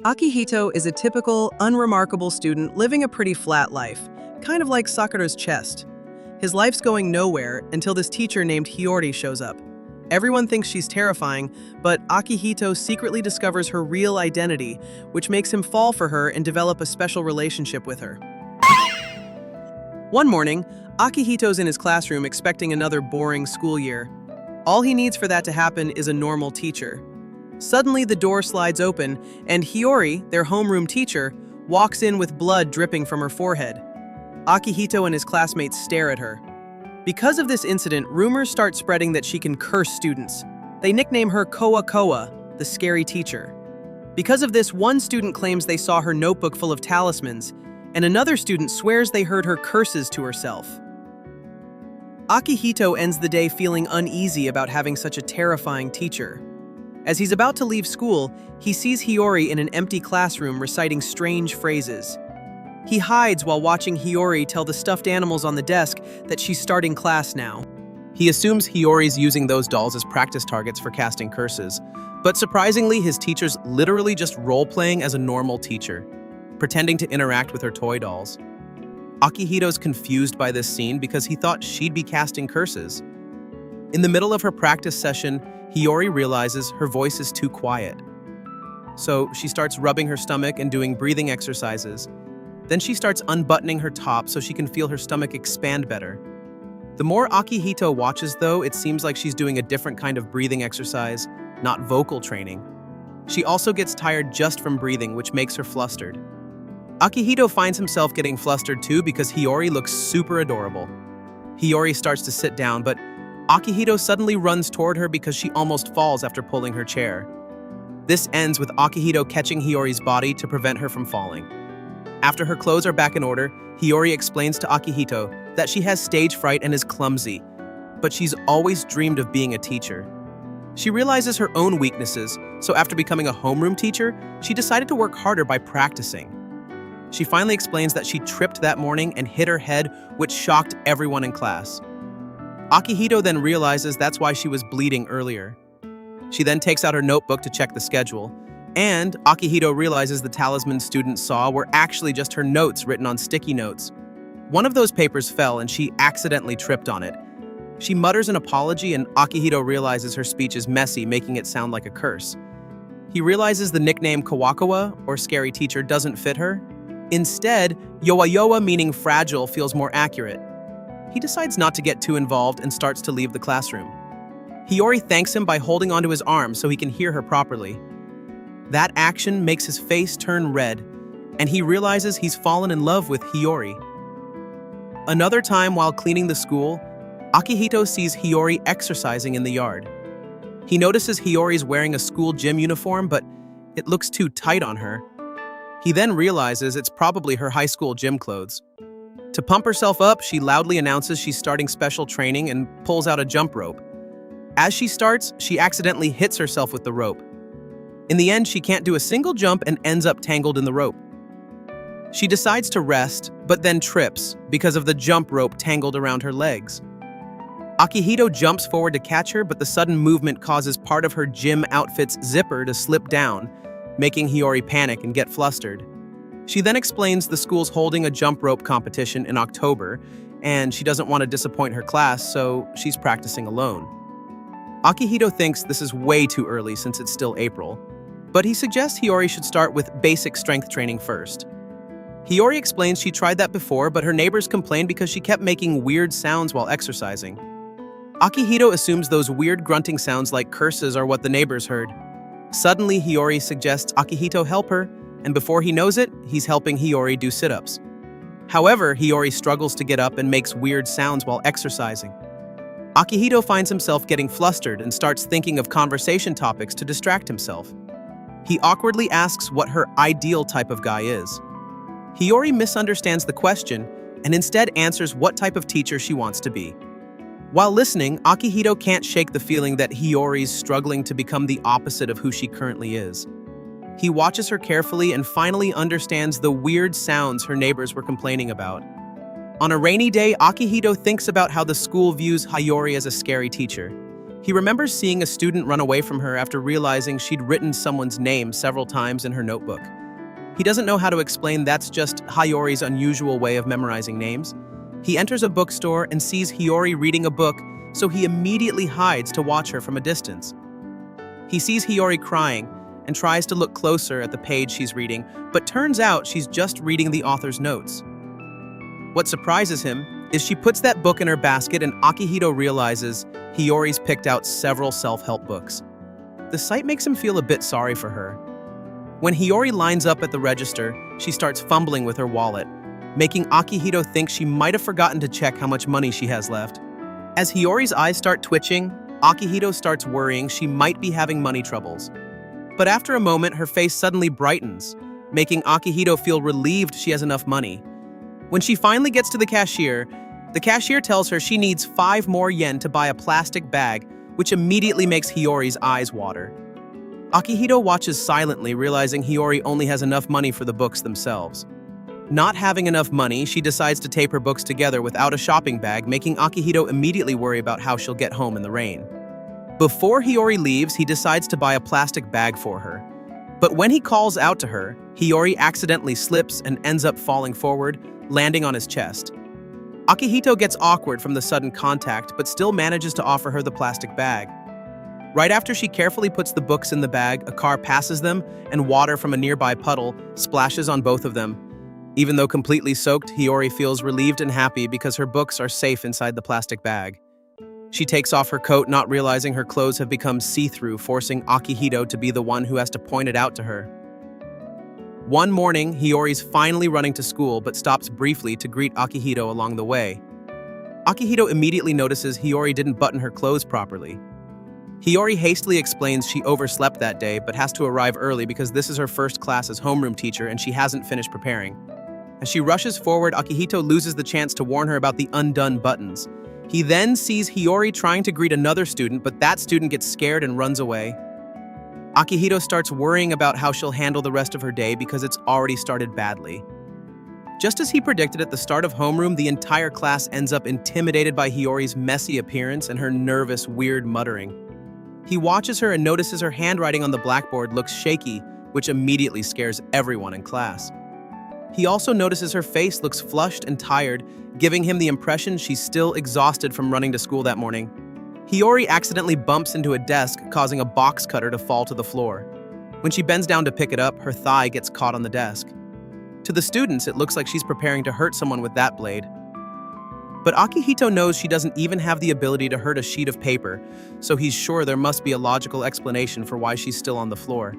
Akihito is a typical, unremarkable student living a pretty flat life, kind of like Sakura's chest. His life's going nowhere until this teacher named Hiyori shows up. Everyone thinks she's terrifying, but Akihito secretly discovers her real identity, which makes him fall for her and develop a special relationship with her. One morning, Akihito's in his classroom expecting another boring school year. All he needs for that to happen is a normal teacher. Suddenly, the door slides open, and Hiori, their homeroom teacher, walks in with blood dripping from her forehead. Akihito and his classmates stare at her. Because of this incident, rumors start spreading that she can curse students. They nickname her Koa Koa, the scary teacher. Because of this, one student claims they saw her notebook full of talismans, and another student swears they heard her curses to herself. Akihito ends the day feeling uneasy about having such a terrifying teacher. As he's about to leave school, he sees Hiyori in an empty classroom reciting strange phrases. He hides while watching Hiyori tell the stuffed animals on the desk that she's starting class now. He assumes Hiyori's using those dolls as practice targets for casting curses, but surprisingly, his teacher's literally just role-playing as a normal teacher, pretending to interact with her toy dolls. Akihito's confused by this scene because he thought she'd be casting curses. In the middle of her practice session, Hiyori realizes her voice is too quiet. So she starts rubbing her stomach and doing breathing exercises. Then she starts unbuttoning her top so she can feel her stomach expand better. The more Akihito watches, though, it seems like she's doing a different kind of breathing exercise, not vocal training. She also gets tired just from breathing, which makes her flustered. Akihito finds himself getting flustered too because Hiyori looks super adorable. Hiyori starts to sit down, but Akihito suddenly runs toward her because she almost falls after pulling her chair. This ends with Akihito catching Hiyori's body to prevent her from falling. After her clothes are back in order, Hiyori explains to Akihito that she has stage fright and is clumsy, but she's always dreamed of being a teacher. She realizes her own weaknesses, so after becoming a homeroom teacher, she decided to work harder by practicing. She finally explains that she tripped that morning and hit her head, which shocked everyone in class. Akihito then realizes that's why she was bleeding earlier. She then takes out her notebook to check the schedule, and Akihito realizes the talismans students saw were actually just her notes written on sticky notes. One of those papers fell and she accidentally tripped on it. She mutters an apology and Akihito realizes her speech is messy, making it sound like a curse. He realizes the nickname Kawakawa, or scary teacher, doesn't fit her. Instead, Yowayowa, meaning fragile, feels more accurate. He decides not to get too involved and starts to leave the classroom. Hiyori thanks him by holding onto his arm so he can hear her properly. That action makes his face turn red, and he realizes he's fallen in love with Hiyori. Another time while cleaning the school, Akihito sees Hiyori exercising in the yard. He notices Hiyori's wearing a school gym uniform, but it looks too tight on her. He then realizes it's probably her high school gym clothes. To pump herself up, she loudly announces she's starting special training and pulls out a jump rope. As she starts, she accidentally hits herself with the rope. In the end, she can't do a single jump and ends up tangled in the rope. She decides to rest, but then trips because of the jump rope tangled around her legs. Akihito jumps forward to catch her, but the sudden movement causes part of her gym outfit's zipper to slip down, making Hiyori panic and get flustered. She then explains the school's holding a jump rope competition in October, and she doesn't want to disappoint her class, so she's practicing alone. Akihito thinks this is way too early since it's still April, but he suggests Hiyori should start with basic strength training first. Hiyori explains she tried that before, but her neighbors complained because she kept making weird sounds while exercising. Akihito assumes those weird grunting sounds like curses are what the neighbors heard. Suddenly, Hiyori suggests Akihito help her, and before he knows it, he's helping Hiyori do sit-ups. However, Hiyori struggles to get up and makes weird sounds while exercising. Akihito finds himself getting flustered and starts thinking of conversation topics to distract himself. He awkwardly asks what her ideal type of guy is. Hiyori misunderstands the question and instead answers what type of teacher she wants to be. While listening, Akihito can't shake the feeling that Hiyori's struggling to become the opposite of who she currently is. He watches her carefully and finally understands the weird sounds her neighbors were complaining about. On a rainy day, Akihito thinks about how the school views Hiyori as a scary teacher. He remembers seeing a student run away from her after realizing she'd written someone's name several times in her notebook. He doesn't know how to explain that's just Hiyori's unusual way of memorizing names. He enters a bookstore and sees Hiyori reading a book, so he immediately hides to watch her from a distance. He sees Hiyori crying and tries to look closer at the page she's reading, but turns out she's just reading the author's notes. What surprises him is she puts that book in her basket and Akihito realizes Hiyori's picked out several self-help books. The sight makes him feel a bit sorry for her. When Hiyori lines up at the register, she starts fumbling with her wallet, making Akihito think she might have forgotten to check how much money she has left. As Hiyori's eyes start twitching, Akihito starts worrying she might be having money troubles. But after a moment, her face suddenly brightens, making Akihito feel relieved she has enough money. When she finally gets to the cashier tells her she needs 5 more yen to buy a plastic bag, which immediately makes Hiyori's eyes water. Akihito watches silently, realizing Hiyori only has enough money for the books themselves. Not having enough money, she decides to tape her books together without a shopping bag, making Akihito immediately worry about how she'll get home in the rain. Before Hiyori leaves, he decides to buy a plastic bag for her. But when he calls out to her, Hiyori accidentally slips and ends up falling forward, landing on his chest. Akihito gets awkward from the sudden contact, but still manages to offer her the plastic bag. Right after she carefully puts the books in the bag, a car passes them, and water from a nearby puddle splashes on both of them. Even though completely soaked, Hiyori feels relieved and happy because her books are safe inside the plastic bag. She takes off her coat, not realizing her clothes have become see-through, forcing Akihito to be the one who has to point it out to her. One morning, Hiyori's finally running to school but stops briefly to greet Akihito along the way. Akihito immediately notices Hiyori didn't button her clothes properly. Hiyori hastily explains she overslept that day but has to arrive early because this is her first class as homeroom teacher and she hasn't finished preparing. As she rushes forward, Akihito loses the chance to warn her about the undone buttons. He then sees Hiyori trying to greet another student, but that student gets scared and runs away. Akihito starts worrying about how she'll handle the rest of her day because it's already started badly. Just as he predicted at the start of homeroom, the entire class ends up intimidated by Hiyori's messy appearance and her nervous, weird muttering. He watches her and notices her handwriting on the blackboard looks shaky, which immediately scares everyone in class. He also notices her face looks flushed and tired, giving him the impression she's still exhausted from running to school that morning. Hiyori accidentally bumps into a desk, causing a box cutter to fall to the floor. When she bends down to pick it up, her thigh gets caught on the desk. To the students, it looks like she's preparing to hurt someone with that blade. But Akihito knows she doesn't even have the ability to hurt a sheet of paper, so he's sure there must be a logical explanation for why she's still on the floor.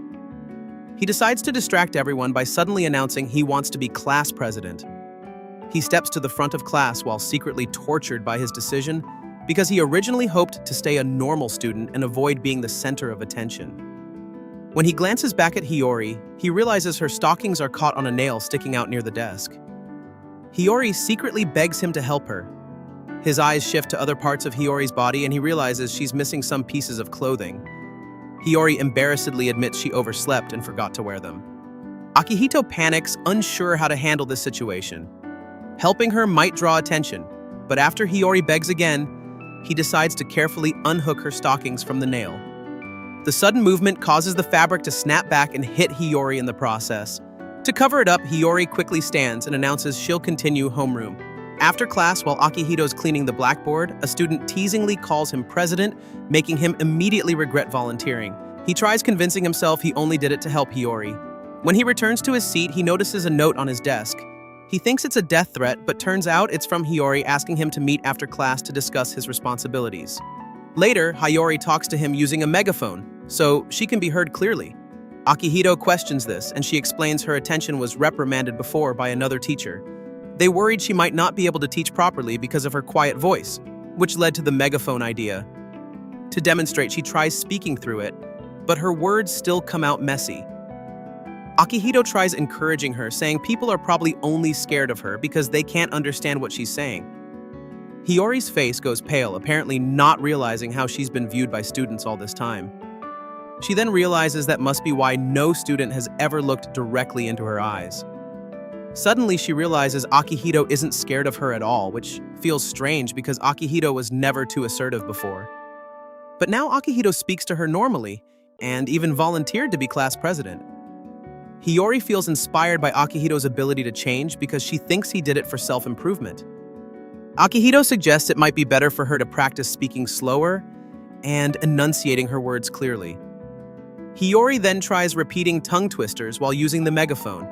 He decides to distract everyone by suddenly announcing he wants to be class president. He steps to the front of class while secretly tortured by his decision because he originally hoped to stay a normal student and avoid being the center of attention. When he glances back at Hiyori, he realizes her stockings are caught on a nail sticking out near the desk. Hiyori secretly begs him to help her. His eyes shift to other parts of Hiyori's body and he realizes she's missing some pieces of clothing. Hiyori embarrassedly admits she overslept and forgot to wear them. Akihito panics, unsure how to handle this situation. Helping her might draw attention, but after Hiyori begs again, he decides to carefully unhook her stockings from the nail. The sudden movement causes the fabric to snap back and hit Hiyori in the process. To cover it up, Hiyori quickly stands and announces she'll continue homeroom. After class, while Akihito's cleaning the blackboard, a student teasingly calls him president, making him immediately regret volunteering. He tries convincing himself he only did it to help Hiyori. When he returns to his seat, he notices a note on his desk. He thinks it's a death threat, but turns out it's from Hiyori asking him to meet after class to discuss his responsibilities. Later, Hiyori talks to him using a megaphone, so she can be heard clearly. Akihito questions this, and she explains her attention was reprimanded before by another teacher. They worried she might not be able to teach properly because of her quiet voice, which led to the megaphone idea. To demonstrate, she tries speaking through it, but her words still come out messy. Akihito tries encouraging her, saying people are probably only scared of her because they can't understand what she's saying. Hiyori's face goes pale, apparently not realizing how she's been viewed by students all this time. She then realizes that must be why no student has ever looked directly into her eyes. Suddenly, she realizes Akihito isn't scared of her at all, which feels strange because Akihito was never too assertive before. But now Akihito speaks to her normally, and even volunteered to be class president. Hiyori feels inspired by Akihito's ability to change because she thinks he did it for self-improvement. Akihito suggests it might be better for her to practice speaking slower and enunciating her words clearly. Hiyori then tries repeating tongue twisters while using the megaphone.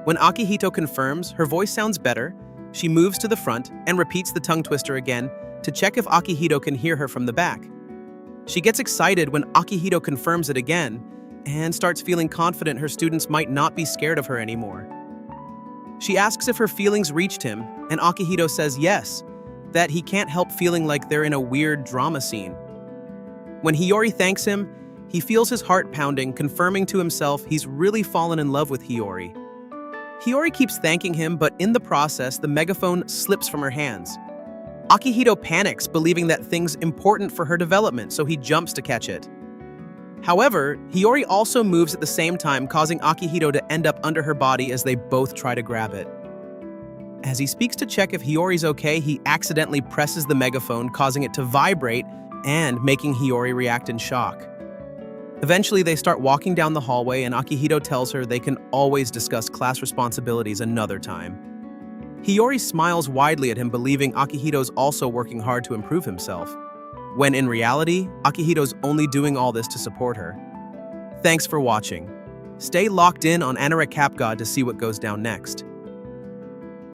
When Akihito confirms her voice sounds better, she moves to the front and repeats the tongue twister again to check if Akihito can hear her from the back. She gets excited when Akihito confirms it again and starts feeling confident her students might not be scared of her anymore. She asks if her feelings reached him, and Akihito says yes, that he can't help feeling like they're in a weird drama scene. When Hiyori thanks him, he feels his heart pounding, confirming to himself he's really fallen in love with Hiyori. Hiyori keeps thanking him, but in the process, the megaphone slips from her hands. Akihito panics, believing that thing's important for her development, so he jumps to catch it. However, Hiyori also moves at the same time, causing Akihito to end up under her body as they both try to grab it. As he speaks to check if Hiyori's okay, he accidentally presses the megaphone, causing it to vibrate and making Hiyori react in shock. Eventually, they start walking down the hallway, and Akihito tells her they can always discuss class responsibilities another time. Hiyori smiles widely at him, believing Akihito's also working hard to improve himself, when in reality, Akihito's only doing all this to support her. Thanks for watching. Stay locked in on Anirecap God to see what goes down next.